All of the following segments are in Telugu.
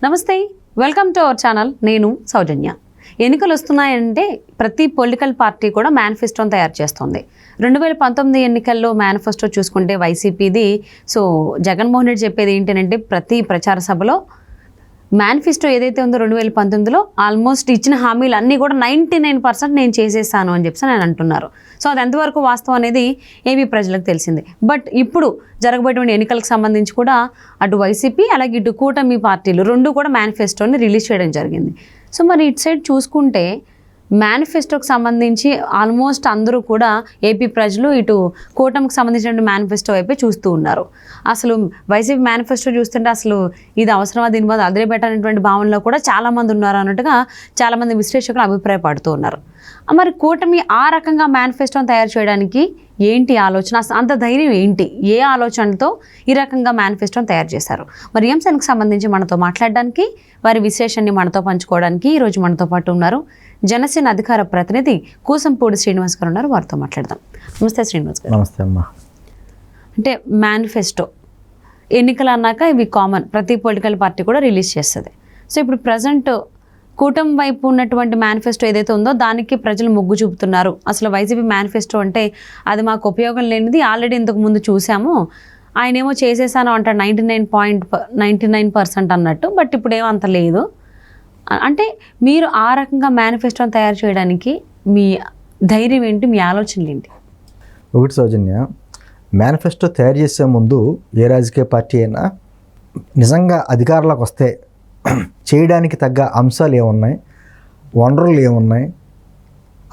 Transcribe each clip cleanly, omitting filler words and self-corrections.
నమస్తే, వెల్కమ్ టు అవర్ ఛానల్. నేను సౌజన్య. ఎన్నికలు వస్తున్నాయంటే ప్రతి పొలిటికల్ పార్టీ కూడా మేనిఫెస్టోని తయారు చేస్తుంది. 2019 ఎన్నికల్లో మేనిఫెస్టో చూసుకుంటే వైసీపీది. సో జగన్మోహన్ రెడ్డి చెప్పేది ఏంటంటే ప్రతి ప్రచార సభలో మేనిఫెస్టో ఏదైతే ఉందో 2019లో ఆల్మోస్ట్ ఇచ్చిన హామీలు అన్నీ కూడా 99% నేను చేసేసాను అని చెప్పి నేను అంటున్నారు. సో అది ఎంతవరకు వాస్తవం అనేది ఏపీ ప్రజలకు తెలిసింది. బట్ ఇప్పుడు జరగబోయేటువంటి ఎన్నికలకు సంబంధించి కూడా అటు వైసీపీ అలాగే ఇటు కూటమి పార్టీలు రెండు కూడా మేనిఫెస్టోని రిలీజ్ చేయడం జరిగింది. సో మరి ఇటు సైడ్ చూసుకుంటే మేనిఫెస్టోకి సంబంధించి ఆల్మోస్ట్ అందరూ కూడా ఏపీ ప్రజలు ఇటు కూటమికి సంబంధించిన మేనిఫెస్టో వైపే చూస్తూ ఉన్నారు. అసలు వైసీపీ మేనిఫెస్టో చూస్తుంటే అసలు ఇది అవసరమా, దీని మీద అదిరే పెట్టనేటువంటి భావనలో కూడా చాలామంది ఉన్నారు అన్నట్టుగా చాలామంది విశ్లేషకులు అభిప్రాయపడుతూ ఉన్నారు. మరి కూటమి ఆ రకంగా మేనిఫెస్టోని తయారు చేయడానికి ఏంటి ఆలోచన, అంత ధైర్యం ఏంటి, ఏ ఆలోచనలతో ఈ రకంగా మేనిఫెస్టోని తయారు చేశారు? మరి ఈ అంశానికి సంబంధించి మనతో మాట్లాడడానికి, వారి విశ్లేషణని మనతో పంచుకోవడానికి ఈరోజు మనతో పాటు ఉన్నారు జనసేన అధికార ప్రతినిధి కూసంపూడి శ్రీనివాస్ గారు ఉన్నారు. వారితో మాట్లాడదాం. నమస్తే శ్రీనివాస్ గారు. నమస్తే అమ్మా. అంటే మేనిఫెస్టో ఎన్నికలు అన్నాక ఇవి కామన్, ప్రతి పొలిటికల్ పార్టీ కూడా రిలీజ్ చేస్తుంది. సో ఇప్పుడు ప్రజెంట్ కూటమి వైపు ఉన్నటువంటి మేనిఫెస్టో ఏదైతే ఉందో దానికి ప్రజలు మొగ్గు చూపుతున్నారు. అసలు వైసీపీ మేనిఫెస్టో అంటే అది మాకు ఉపయోగం లేనిది, ఆల్రెడీ ఇంతకు ముందు చూసాము, ఆయన ఏమో చేసేసాను అంటాడు 99% అన్నట్టు. బట్ ఇప్పుడు ఏమంత లేదు అంటే మీరు ఆ రకంగా మేనిఫెస్టోని తయారు చేయడానికి మీ ధైర్యం ఏంటి, మీ ఆలోచనలు ఏంటి? ఒకటి సౌజన్య, మేనిఫెస్టో తయారు చేసే ముందు ఏ రాజకీయ పార్టీ అయినా నిజంగా అధికారంలోకి వస్తే చేయడానికి తగ్గ అంశాలు ఏమున్నాయి, వనరులు ఏమున్నాయి,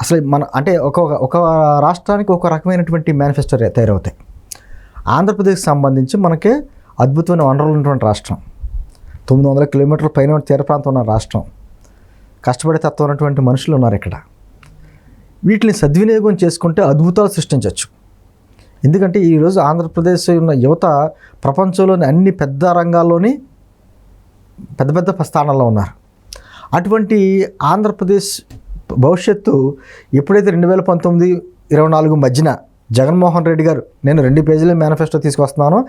అసలు మన అంటే ఒక రాష్ట్రానికి ఒక రకమైనటువంటి మేనిఫెస్టో తయారవుతాయి. ఆంధ్రప్రదేశ్కి సంబంధించి మనకి అద్భుతమైన వనరులు ఉన్నటువంటి రాష్ట్రం, 900 కిలోమీటర్ల పైన తీర ప్రాంతం ఉన్న రాష్ట్రం, కష్టపడే తత్వం ఉన్నటువంటి మనుషులు ఉన్నారు ఇక్కడ. వీటిని సద్వినియోగం చేసుకుంటే అద్భుతాలు సృష్టించవచ్చు. ఎందుకంటే ఈరోజు ఆంధ్రప్రదేశ్ ఉన్న యువత ప్రపంచంలోని అన్ని పెద్ద రంగాల్లోని పెద్ద పెద్ద స్థానాల్లో ఉన్నారు. అటువంటి ఆంధ్రప్రదేశ్ భవిష్యత్తు ఎప్పుడైతే 2019-24 మధ్యన జగన్మోహన్ రెడ్డి గారు నేను 2 పేజీల మేనిఫెస్టో తీసుకొస్తున్నాను,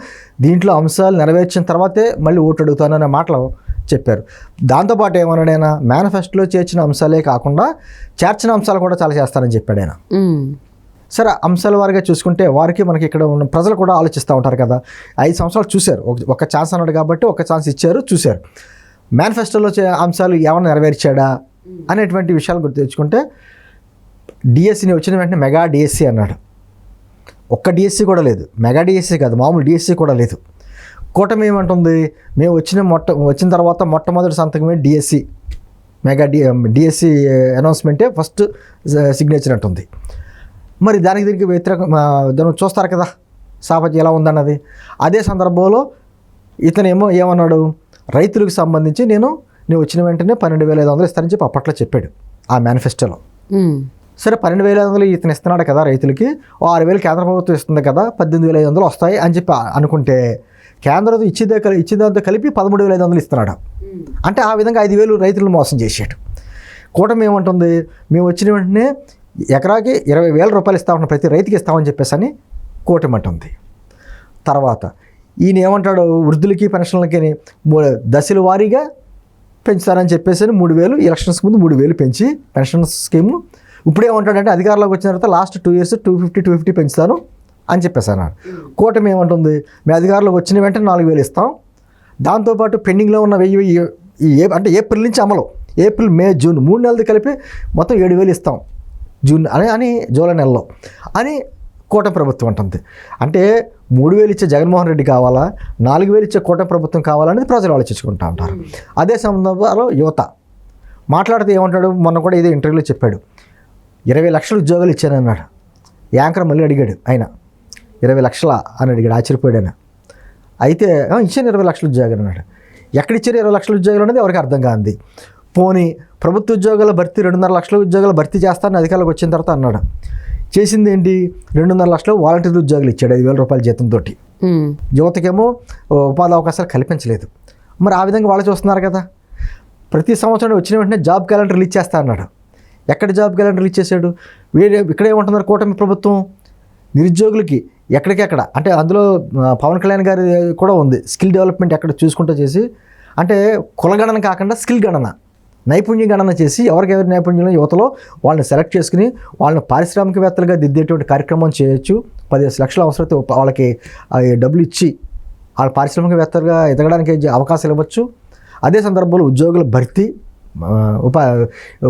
దీంట్లో అంశాలు నెరవేర్చిన తర్వాతే మళ్ళీ ఓటు అడుగుతాను అనే మాటలు చెప్పారు. దాంతోపాటు ఏమన్నాడైనా మేనిఫెస్టోలో చేర్చిన అంశాలే కాకుండా చేర్చిన అంశాలు కూడా చాలా చేస్తానని చెప్పాడు ఆయన. సరే, అంశాల వారిగా చూసుకుంటే వారికి మనకి ఇక్కడ ఉన్న ప్రజలు కూడా ఆలోచిస్తూ ఉంటారు కదా. 5 సంవత్సరాలు చూశారు, ఒక ఛాన్స్ అన్నాడు కాబట్టి ఒక ఛాన్స్ ఇచ్చారు, చూశారు. మేనిఫెస్టోలో అంశాలు ఏమైనా నెరవేర్చాడా అనేటువంటి విషయాలు గుర్తు తెచ్చుకుంటే డిఎస్సిని వచ్చిన వెంటనే మెగా డిఎస్సి అన్నాడు. ఒక్క డిఎస్సి కూడా లేదు, మెగా డిఎస్సి కాదు, మామూలు డిఎస్సి కూడా లేదు. కూటమి ఏమంటుంది, మేము వచ్చిన తర్వాత మొట్టమొదటి సంతకమే డిఎస్సి, మెగా డిఎస్సి అనౌన్స్మెంటే ఫస్ట్ సిగ్నేచర్ అంటుంది. మరి దీనికి వ్యతిరేకం చూస్తారు కదా సాపత్యం ఎలా ఉందన్నది. అదే సందర్భంలో ఇతనేమో ఏమన్నాడు, రైతులకు సంబంధించి నేను వచ్చిన వెంటనే 12,500 ఇస్తానని చెప్పి అప్పట్లో చెప్పాడు ఆ మేనిఫెస్టోలో. సరే, 12,500 ఇతను ఇస్తున్నాడు కదా రైతులకి, 6,000 కేంద్ర ప్రభుత్వం ఇస్తుంది కదా, 18,500 వస్తాయి అని చెప్పి అనుకుంటే కేంద్రం ఇచ్చేదాంతో కలిపి 13,500 ఇస్తున్నాడు. అంటే ఆ విధంగా 5,000 రైతులను మోసం చేసాడు. కూటమి ఏమంటుంది, మేము వచ్చిన వెంటనే ఎకరాకి 20,000 రూపాయలు ఇస్తామన్న ప్రతి రైతుకి ఇస్తామని చెప్పేసి అని కూటమి అంటుంది. తర్వాత ఈయన ఏమంటాడు, వృద్ధులకి పెన్షన్లకి దశల వారీగా పెంచుతారని చెప్పేసి 3,000 ఎలక్షన్స్ ముందు 3,000 పెంచి పెన్షన్ స్కీము. ఇప్పుడేమంటాడంటే అధికారంలోకి వచ్చిన తర్వాత లాస్ట్ 2 years 250 పెంచుతాను అని చెప్పేసి అన్నాడు. కూటమి ఏమంటుంది, మేము అధికారంలోకి వచ్చిన వెంటనే 4,000 ఇస్తాం, దాంతోపాటు పెండింగ్లో ఉన్న 1,000 అంటే ఏప్రిల్ నుంచి అమలు, ఏప్రిల్ మే జూన్ 3 నెలలు కలిపి మొత్తం 7,000 ఇస్తాం జూన్ అని జూలై నెలలో అని కూటమి ప్రభుత్వం అంటుంది. అంటే 3,000 ఇచ్చే జగన్మోహన్ రెడ్డి కావాలా, 4,000 ఇచ్చే కూటమి ప్రభుత్వం కావాలనేది ప్రజలు ఆలోచించుకుంటూ ఉంటారు. అదే సందర్భంలో యువత మాట్లాడితే ఏమంటాడు, మొన్న కూడా ఇదే ఇంటర్వ్యూలో చెప్పాడు, 20 లక్షల ఉద్యోగాలు ఇచ్చానన్నాడు. యాంకర్ మళ్ళీ అడిగాడు, ఆయన 20 లక్షల అని అడిగాడు, ఆశ్చర్యపోయాడు ఆయన. అయితే ఇచ్చాను 20 లక్షల ఉద్యోగాలు అన్నాడు. ఎక్కడిచ్చారు 20 లక్షల ఉద్యోగాలు అనేది ఎవరికి అర్థం కాంది. పోనీ ప్రభుత్వ ఉద్యోగాల భర్తీ 2.5 లక్షల ఉద్యోగాలు భర్తీ చేస్తానని అధికారులకు వచ్చిన తర్వాత అన్నాడు. చేసింది ఏంటి, 2.5 లక్షలు వాలంటీర్ ఉద్యోగాలు ఇచ్చాడు 5,000 రూపాయల జీతంతో. యువతకేమో ఉపాధి అవకాశాలు కల్పించలేదు. మరి ఆ విధంగా వాళ్ళు చూస్తున్నారు కదా. ప్రతి సంవత్సరం వచ్చిన వెంటనే జాబ్ క్యాలెండర్ రిలీజ్ చేస్తా అన్నాడు. ఎక్కడ జాబ్ క్యాలెండర్ రిలీజ్ చేశాడు? ఇక్కడ ఏమంటున్నారు కూటమి ప్రభుత్వం, నిరుద్యోగులకి ఎక్కడికెక్కడ అంటే అందులో పవన్ కళ్యాణ్ గారి కూడా ఉంది, స్కిల్ డెవలప్మెంట్ ఎక్కడ చూసుకుంటూ చేసి అంటే కులగణన కాకుండా స్కిల్ గణన, నైపుణ్య గణన చేసి ఎవరికెవరి నైపుణ్యంలో యువతలో వాళ్ళని సెలెక్ట్ చేసుకుని వాళ్ళని పారిశ్రామికవేత్తలుగా దిద్దేటువంటి కార్యక్రమం చేయొచ్చు. 15 లక్షల అవసరమైతే వాళ్ళకి డబ్బులు ఇచ్చి వాళ్ళ పారిశ్రామికవేత్తలుగా ఎదగడానికి అవకాశాలు ఇవ్వచ్చు. అదే సందర్భంలో ఉద్యోగుల భర్తీ,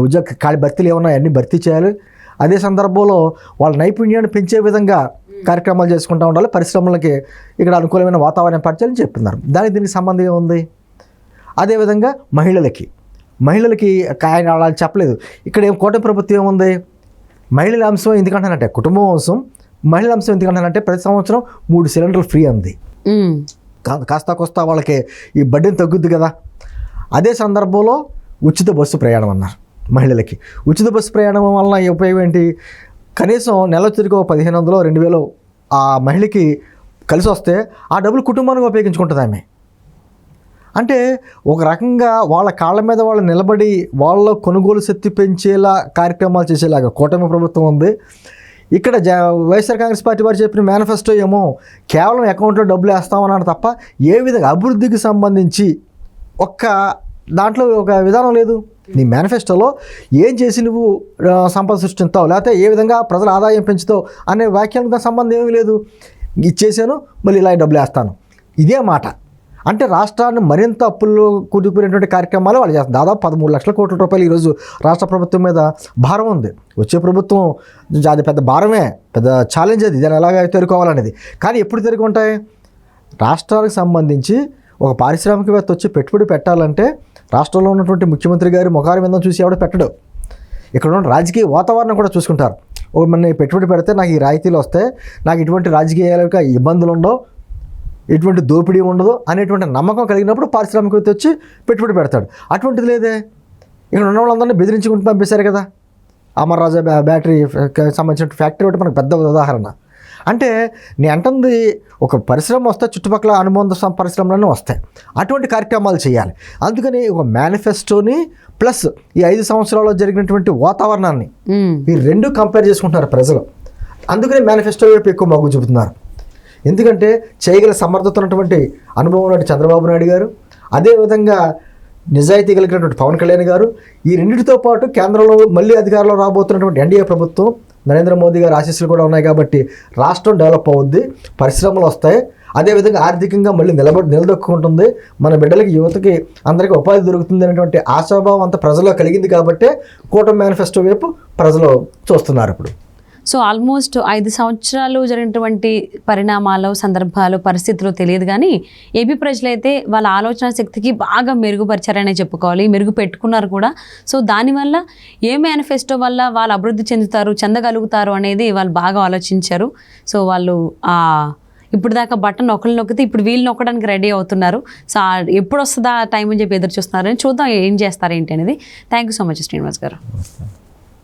ఉద్యోగ ఖాళీ భర్తీలు ఏమన్నా అన్నీ భర్తీ చేయాలి. అదే సందర్భంలో వాళ్ళ నైపుణ్యాన్ని పెంచే విధంగా కార్యక్రమాలు చేసుకుంటూ ఉండాలి. పరిశ్రమలకి ఇక్కడ అనుకూలమైన వాతావరణం ఏర్పరచాలని చెప్తున్నారు. దీనికి సంబంధం ఏముంది? అదేవిధంగా మహిళలకి ఆయన అలా చెప్పలేదు. ఇక్కడ కూటమి ప్రభుత్వం ఏముంది? మహిళల అంశం ఎందుకంటానంటే కుటుంబం అంశం, మహిళల అంశం ఎందుకంటానంటే ప్రతి సంవత్సరం 3 సిలిండర్లు ఫ్రీ ఉంది. కాస్త కోస్తా వాళ్ళకి ఈ బడ్డీని తగ్గుద్ది కదా. అదే సందర్భంలో ఉచిత బస్సు ప్రయాణం అన్నారు మహిళలకి. ఉచిత బస్సు ప్రయాణం వలన ఉపయోగం ఏంటి? కనీసం నెల తిరిగి 1500 2000 ఆ మహిళకి కలిసి వస్తే ఆ డబ్బులు కుటుంబానికి ఉపయోగించుకుంటుంది ఆమె. అంటే ఒక రకంగా వాళ్ళ కాళ్ళ మీద వాళ్ళు నిలబడి వాళ్ళ కొనుగోలు శక్తి పెంచేలా కార్యక్రమాలు చేసేలాగా కూటమి ప్రభుత్వం ఉంది. ఇక్కడ వైఎస్ఆర్ కాంగ్రెస్ పార్టీ వారు చెప్పిన మేనిఫెస్టో ఏమో కేవలం అకౌంట్లో డబ్బులు వేస్తామన్నారు తప్ప ఏ విధంగా అభివృద్ధికి సంబంధించి దాంట్లో ఒక విధానం లేదు. నీ మేనిఫెస్టోలో ఏం చేసి నువ్వు సంపద సృష్టిస్తావు, లేకపోతే ఏ విధంగా ప్రజల ఆదాయం పెంచుతావు అనే వాక్యానికి దాని సంబంధం ఏమీ లేదు. ఇచ్చేసాను మళ్ళీ ఇలా డబ్బులు వేస్తాను, ఇదే మాట. అంటే రాష్ట్రాన్ని మరింత అప్పుల్లో కూరుకుపోయినటువంటి కార్యక్రమాలు వాళ్ళు చేస్తారు. దాదాపు 13 లక్షల కోట్ల రూపాయలు ఈరోజు రాష్ట్ర ప్రభుత్వం మీద భారం ఉంది. వచ్చే ప్రభుత్వం అది పెద్ద భారమే, పెద్ద ఛాలెంజ్ అది, దాన్ని ఎలాగ తెరుకోవాలనేది. కానీ ఎప్పుడు తెరుకుంటాయి? రాష్ట్రానికి సంబంధించి ఒక పారిశ్రామికవేత్త వచ్చి పెట్టుబడి పెట్టాలంటే రాష్ట్రంలో ఉన్నటువంటి ముఖ్యమంత్రి గారి ముఖారి మీద చూసి ఎవడో పెట్టడు. ఇక్కడ ఉన్న రాజకీయ వాతావరణం కూడా చూసుకుంటారు. మన పెట్టుబడి పెడితే నాకు ఈ రాయితీలు వస్తాయి, నాకు ఇటువంటి రాజకీయాలకు ఇబ్బందులు ఉండవు, ఎటువంటి దోపిడీ ఉండదు అనేటువంటి నమ్మకం కలిగినప్పుడు పారిశ్రామికవేత్త వచ్చి పెట్టుబడి పెడతాడు. అటువంటిది లేదే. ఇక్కడ ఉన్న వాళ్ళందరినీ బెదిరించుకుంటూ పంపేశారు కదా. అమర్ రాజా బ్యాటరీ సంబంధించిన ఫ్యాక్టరీ ఒకటి మనకు పెద్ద ఉదాహరణ. అంటే నేను అంటుంది ఒక పరిశ్రమ వస్తే చుట్టుపక్కల అనుబంధ పరిశ్రమలన్నీ వస్తాయి. అటువంటి కార్యక్రమాలు చేయాలి. అందుకని ఒక మేనిఫెస్టోని ప్లస్ ఈ 5 సంవత్సరాల్లో జరిగినటువంటి వాతావరణాన్ని ఈ రెండు కంపేర్ చేసుకుంటున్నారు ప్రజలు. అందుకని మేనిఫెస్టో వైపు ఎక్కువ మొగ్గు చూపుతున్నారు. ఎందుకంటే చేయగల సమర్థత ఉన్నటువంటి అనుభవం ఉన్నటువంటి చంద్రబాబు నాయుడు గారు, అదేవిధంగా నిజాయితీ కలిగినటువంటి పవన్ కళ్యాణ్ గారు, ఈ రెండింటితో పాటు కేంద్రంలో మళ్ళీ అధికారంలో రాబోతున్నటువంటి ఎన్డీఏ ప్రభుత్వం, నరేంద్ర మోదీ గారి ఆశీస్సులు కూడా ఉన్నాయి కాబట్టి రాష్ట్రం డెవలప్ అవుద్ది, పరిశ్రమలు వస్తాయి, అదేవిధంగా ఆర్థికంగా మళ్ళీ నిలదొక్కుంటుంది, మన బిడ్డలకి యువతకి అందరికీ ఉపాధి దొరుకుతుంది అనేటువంటి ఆశాభావం అంతా ప్రజల్లో కలిగింది కాబట్టే కూటమి మేనిఫెస్టో వైపు ప్రజలు చూస్తున్నారు ఇప్పుడు. సో ఆల్మోస్ట్ 5 సంవత్సరాలు జరిగినటువంటి పరిణామాలు, సందర్భాలు, పరిస్థితులు తెలియదు కానీ ఏపీ ప్రజలైతే వాళ్ళ ఆలోచన శక్తికి బాగా మెరుగుపరిచారనే చెప్పుకోవాలి, మెరుగు పెట్టుకున్నారు కూడా. సో దానివల్ల ఏ మేనిఫెస్టో వల్ల వాళ్ళు అభివృద్ధి చెందగలుగుతారు అనేది వాళ్ళు బాగా ఆలోచించారు. సో వాళ్ళు ఇప్పుడు దాకా బటన్ ఒకళ్ళు నొక్కితే ఇప్పుడు వీళ్ళు నొక్కడానికి రెడీ అవుతున్నారు. సో ఎప్పుడు వస్తుందా టైం అని చెప్పి ఎదురు చూస్తున్నారని చూద్దాం ఏం చేస్తారు ఏంటి అనేది. Thank you so much Srinivas గారు.